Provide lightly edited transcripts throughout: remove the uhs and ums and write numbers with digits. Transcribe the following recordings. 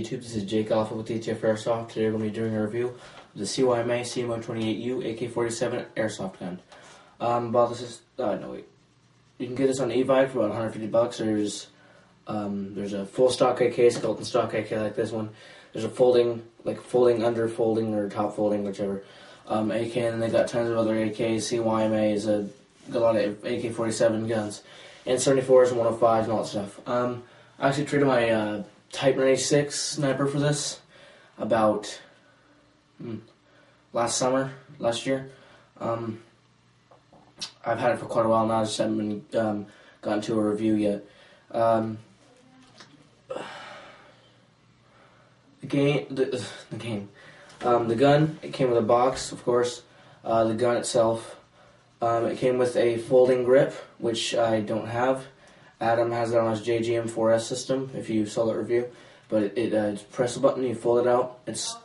YouTube? This is Jake Alpha with DTF Airsoft. Today we're going to be doing a review of the CYMA CMO28U AK47 Airsoft gun. You can get this on eBay for about $150. There's a full stock AK, skeleton stock AK like this one. There's a folding, under folding or top folding, whichever. AK, and they got tons of other AKs. CYMA's got a lot of AK-47 guns, and 74s and 105s and all that stuff. I actually traded my Type 96 sniper for this about last year. I've had it for quite a while now. I just haven't been gotten to a review yet. The gun, it came with a box, of course. The gun itself, it came with a folding grip, which I don't have. Adam has it on his JGM4S system, if you saw that review. But just press a button, you fold it out. It's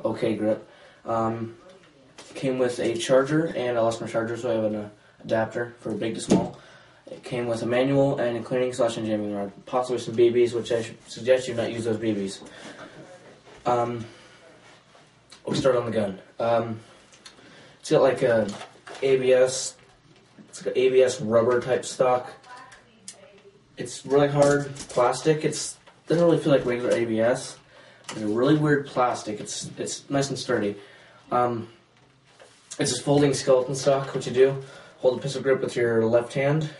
okay grip. Came with a charger, and I lost my charger, so I have an adapter for big to small. It came with a manual and a cleaning / and jamming rod, possibly some BBs, which I should suggest you not use those BBs. We'll start on the gun. It's got like a ABS. It's like an ABS rubber type stock. It's really hard plastic. It doesn't really feel like regular ABS. It's a really weird plastic. It's nice and sturdy. It's this folding skeleton stock. What you do: hold the pistol grip with your left hand,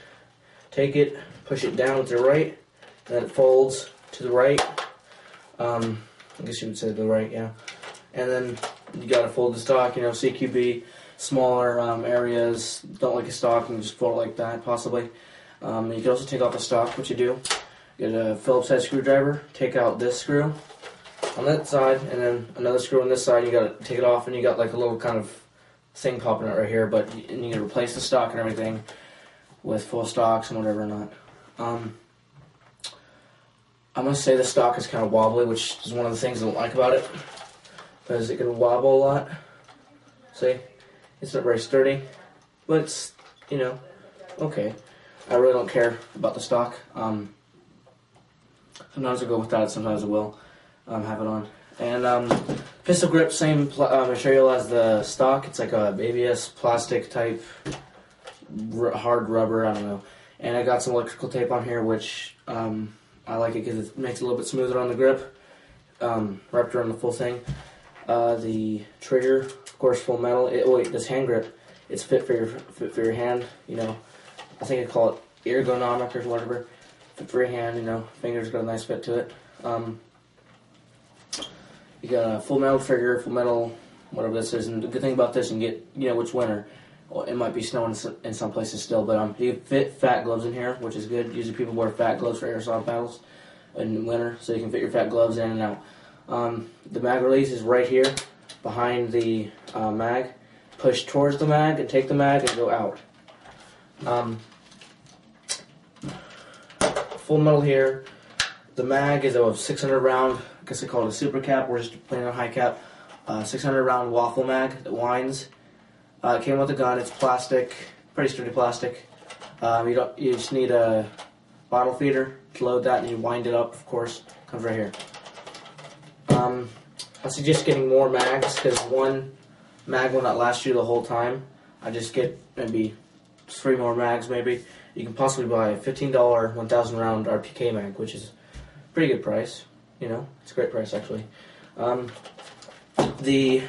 take it, push it down with your right, and then it folds to the right. I guess you would say to the right, yeah. And then you gotta fold the stock. CQB, smaller areas don't like a stock, and just fold it like that, possibly. You can also take off the stock. What you do: get a Phillips head screwdriver, take out this screw on that side, and then another screw on this side. You gotta take it off, and you got like a little kind of thing popping out right here. But you need to replace the stock and everything with full stocks and whatever or not. I must say the stock is kind of wobbly, which is one of the things I don't like about it, because it can wobble a lot. See, it's not very sturdy, but it's okay. I really don't care about the stock. Sometimes I go without it, sometimes I will have it on. And pistol grip, same material as the stock. It's like a ABS plastic type, hard rubber, I don't know. And I got some electrical tape on here, which I like it because it makes it a little bit smoother on the grip. Wrapped around the full thing. The trigger, of course, full metal. This hand grip, it's fit for your hand. I think I call it ergonomic or whatever. Fit for your hand, fingers got a nice fit to it. You got a full metal trigger, full metal, whatever this is. And the good thing about this, you can get, which winter. Well, it might be snowing in some places still, but you fit fat gloves in here, which is good. Usually people wear fat gloves for airsoft battles in winter, so you can fit your fat gloves in and out. The mag release is right here, behind the mag. Push towards the mag and take the mag and go out. Full metal here. The mag is a 600 round, I guess they call it a super cap, we're just playing on high cap. 600 round waffle mag that winds. It came with the gun. It's plastic, pretty sturdy plastic. You just need a bottle feeder to load that, and you wind it up. Of course, comes right here. I suggest getting more mags because one mag will not last you the whole time. I just get maybe 3 more mags, maybe. You can possibly buy a $15 1,000 round RPK mag, which is a pretty good price. It's a great price actually. The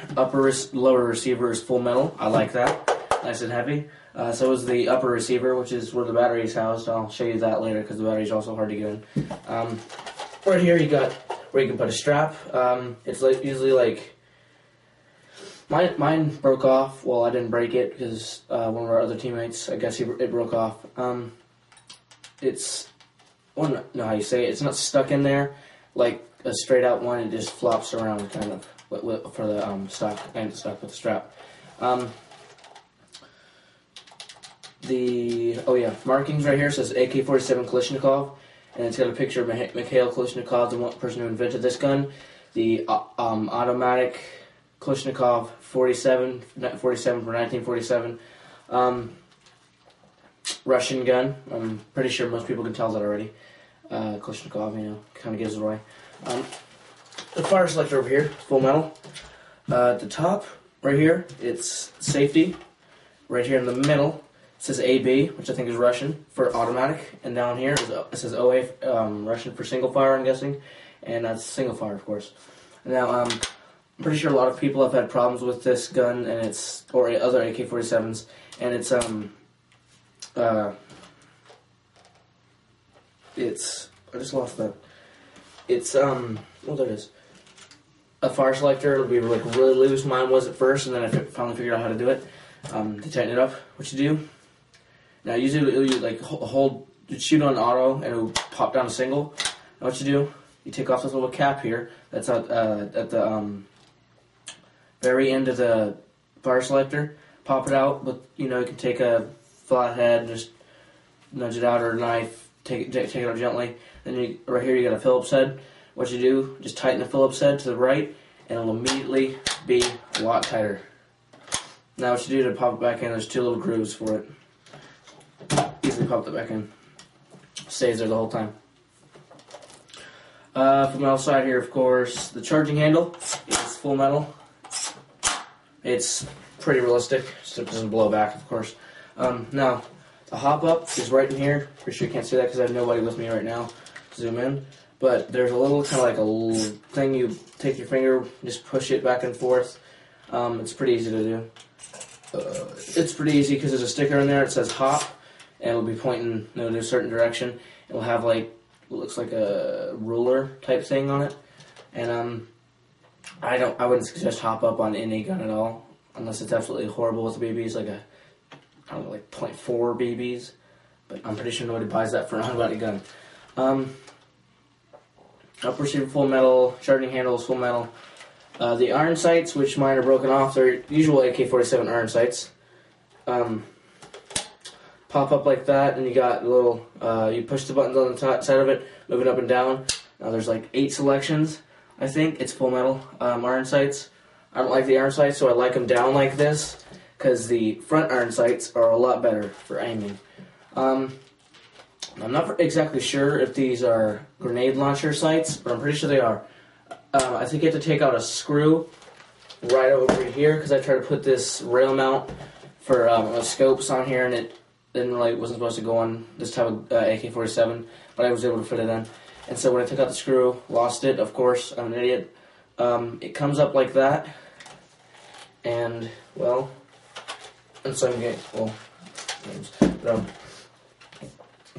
lower receiver is full metal. I like that. Nice and heavy. So is the upper receiver, which is where the battery is housed. I'll show you that later because the battery is also hard to get in. Right here you got where you can put a strap. It's usually like mine broke off. Well, I didn't break it because one of our other teammates, I guess it broke off. I don't know how you say it. It's not stuck in there like a straight out one. It just flops around kind of. For the stock and stuck with the strap. Markings right here says AK-47 Kalashnikov, and it's got a picture of Mikhail Kalashnikov, the one person who invented this gun. The automatic Kalashnikov 47 from 1947. Russian gun. I'm pretty sure most people can tell that already. Kalashnikov, kind of gives it away. the fire selector over here, full metal. At the top, right here, it's safety. Right here in the middle, it says AB, which I think is Russian for automatic. And down here, it says OA, Russian for single fire, I'm guessing. And that's single fire, of course. Now, I'm pretty sure a lot of people have had problems with this gun, and or other AK-47s, and I just lost that. It's, what that is. A fire selector, it'll be like really loose. Mine was at first, and then I finally figured out how to do it. To tighten it up, what you do. Now, usually you like you'd shoot on auto, and it will pop down a single. Now, what you do, you take off this little cap here. That's at the very end of the fire selector. Pop it out, but you can take a flathead, just nudge it out, or a knife. Take it out gently. Then right here you got a Phillips head. What you do, just tighten the Phillips head to the right, and it'll immediately be a lot tighter. Now what you do to pop it back in, there's 2 little grooves for it. Easily pop it back in. Stays there the whole time. From the outside here, of course, the charging handle is full metal. It's pretty realistic, so it doesn't blow back, of course. Now, the hop up is right in here. Pretty sure you can't see that because I have nobody with me right now to zoom in. But there's a little, kind of like a little thing, you take your finger, just push it back and forth. It's pretty easy to do. It's pretty easy because there's a sticker in there. It says hop, and it'll be pointing in a certain direction. It'll have like what looks like a ruler type thing on it, and I wouldn't suggest hop up on any gun at all unless it's absolutely horrible with the BBs, like I don't know, like .4 BBs. But I'm pretty sure nobody buys that for an automatic gun. Upper receiver full metal, charging handle is full metal. The iron sights, which mine are broken off, they're usual AK-47 iron sights. Pop up like that, and you got a little, you push the buttons on the side of it, move it up and down. Now there's like 8 selections, I think. It's full metal iron sights. I don't like the iron sights, so I like them down like this, because the front iron sights are a lot better for aiming. I'm not exactly sure if these are grenade launcher sights, but I'm pretty sure they are. I think you have to take out a screw right over here, because I tried to put this rail mount for scopes on here, and it wasn't supposed to go on this type of AK-47, but I was able to fit it in. And so when I took out the screw, lost it, of course, I'm an idiot. It comes up like that, and, well, in some games, well, it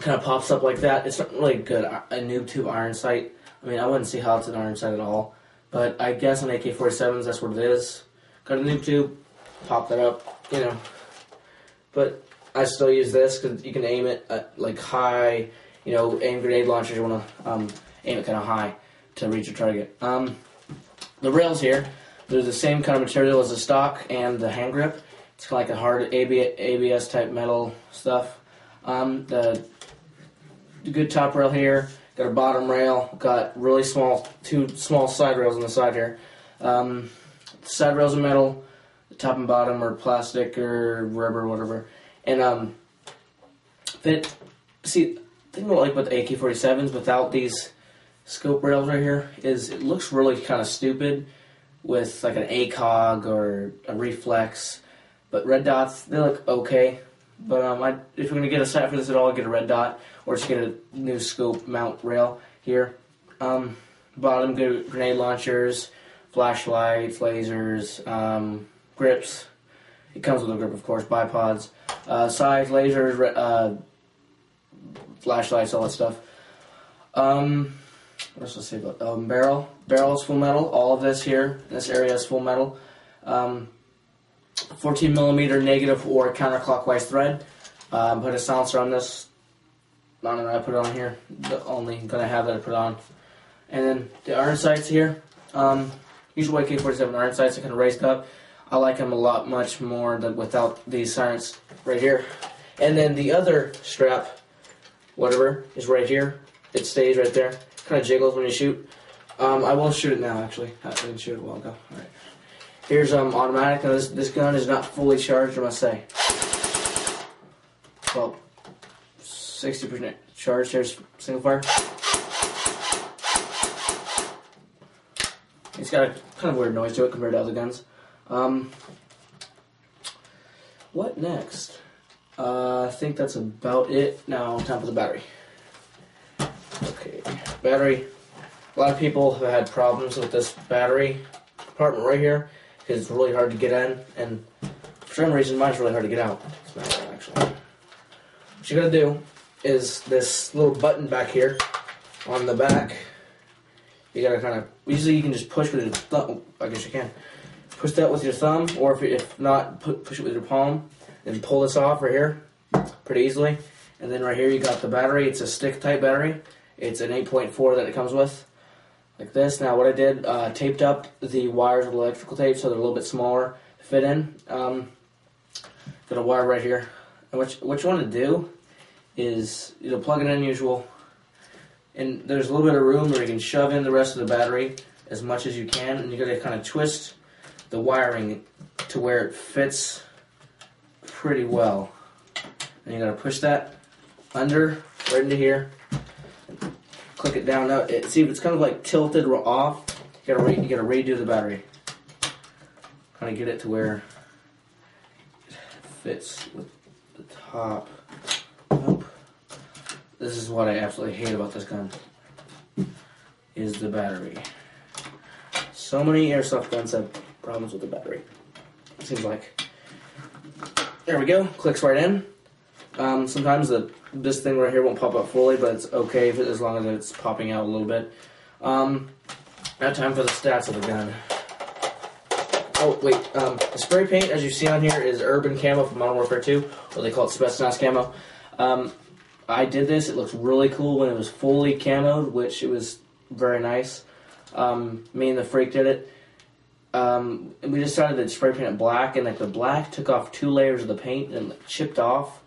kind of pops up like that. It's not really good, a noob tube iron sight. I mean, I wouldn't see how it's an iron sight at all, but I guess on AK-47s, that's what it is. Got a noob tube, pop that up, But I still use this because you can aim it at like high, aim grenade launchers. You want to aim it kind of high to reach your target. The rails here, they're the same kind of material as the stock and the hand grip. It's kind of like a hard ABS type metal stuff. The good top rail here. Got a bottom rail. Got really two small side rails on the side here. The side rails are metal. The top and bottom are plastic or rubber, whatever. And the thing I like with the AK-47s without these scope rails right here is it looks really kind of stupid with like an ACOG or a reflex. But red dots, they look okay. But if you're going to get a sight for this at all, get a red dot or just get a new scope mount rail here. Bottom, good grenade launchers, flashlights, lasers, grips. It comes with a grip, of course, bipods. Sides, lasers, flashlights, all that stuff. What else to say about barrel? Barrel is full metal. All of this here, this area is full metal. 14mm negative or counterclockwise thread. Put a silencer on this. I don't know, I put it on here. The only gun I have that I put on. And then the iron sights here. Usual AK-47 iron sights are kind of raised up. I like them much more than without these sights right here. And then the other strap, whatever, is right here. It stays right there. Kind of jiggles when you shoot. I will shoot it now, actually. I didn't shoot it a while ago. All right. Here's automatic. Now this gun is not fully charged, I must say. Well, 60% charged. Here's single fire. it's got a kind of weird noise to it compared to other guns. What next? I think that's about it. Now, time for the battery. Okay, battery. A lot of people have had problems with this battery compartment right here because it's really hard to get in, and for some reason mine's really hard to get out. It's not bad, actually. What you gotta do is this little button back here on the back. You gotta kind of, usually you can just push with your thumb. I guess you can push that with your thumb, or if not, push it with your palm and pull this off right here pretty easily. And then right here you got the battery. It's a stick type battery. It's an 8.4 that it comes with, like this. Now what I did, taped up the wires with electrical tape so they're a little bit smaller to fit in. Got a wire right here. And what you want to do is, plug it in usual, and there's a little bit of room where you can shove in the rest of the battery as much as you can, and you got to kind of twist the wiring to where it fits pretty well. And you got to push that under right into here. Click it down. Now, see, it's kind of like tilted off. You gotta redo the battery. Kind of get it to where it fits with the top. Nope. This is what I absolutely hate about this gun. Is the battery. So many airsoft guns have problems with the battery. It seems like. There we go. Clicks right in. Sometimes this thing right here won't pop up fully, but it's okay as long as it's popping out a little bit. Now time for the stats of the gun. Oh, wait. The spray paint, as you see on here, is Urban Camo from Modern Warfare 2, or they call it Specialized Camo. I did this. It looks really cool when it was fully camoed, which it was very nice. Me and the freak did it. We decided to spray paint it black, and like the black took off 2 layers of the paint and chipped off.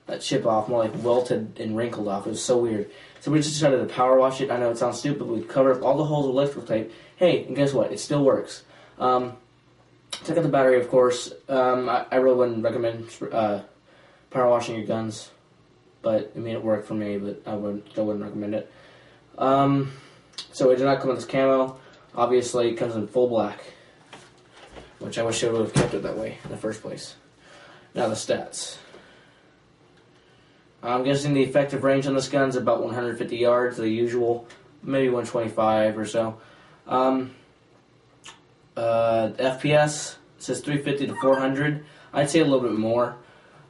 Not chip off, more like welted and wrinkled off. It was so weird. So we just decided to power wash it. I know it sounds stupid, but we covered up all the holes with electrical tape. Hey, and guess what? It still works. Check out the battery, of course. I really wouldn't recommend power washing your guns, but I mean it worked for me, but I wouldn't recommend it. So it did not come with this camo. Obviously, it comes in full black, which I wish I would have kept it that way in the first place. Now the stats. I'm guessing the effective range on this gun is about 150 yards, the usual, maybe 125 or so. FPS says 350 to 400. I'd say a little bit more,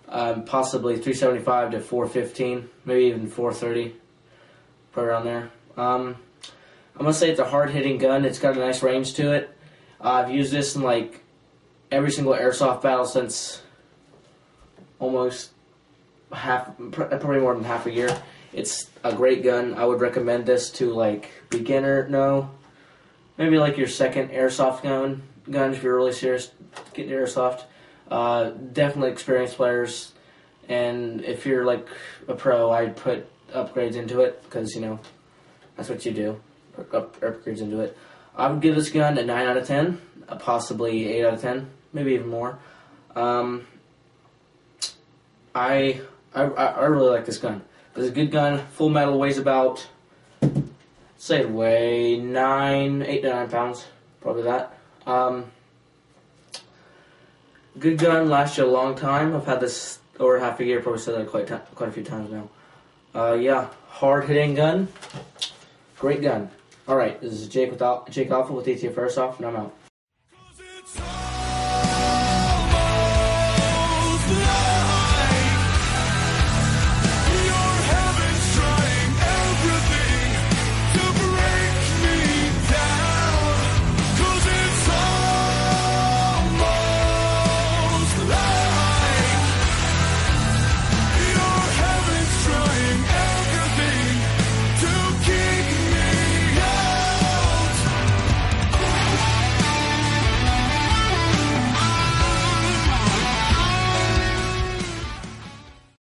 possibly 375 to 415, maybe even 430, probably around there. I'm gonna say it's a hard-hitting gun. It's got a nice range to it. I've used this in like every single airsoft battle since almost probably more than half a year. It's a great gun. I would recommend this to like maybe like your second airsoft gun if you're really serious getting to airsoft. Definitely experienced players, and if you're like a pro, I'd put upgrades into it because that's what you do. Upgrades into it. I would give this gun a 9 out of 10, possibly 8 out of 10, maybe even more. I really like this gun. It's a good gun. Full metal, weighs about, say it weigh 8 to 9 pounds, probably that. Good gun, lasts you a long time. I've had this over half a year, probably said that quite a few times now. Yeah, hard hitting gun, great gun. All right, this is Jake Alpha with ATF Airsoft, and I'm out.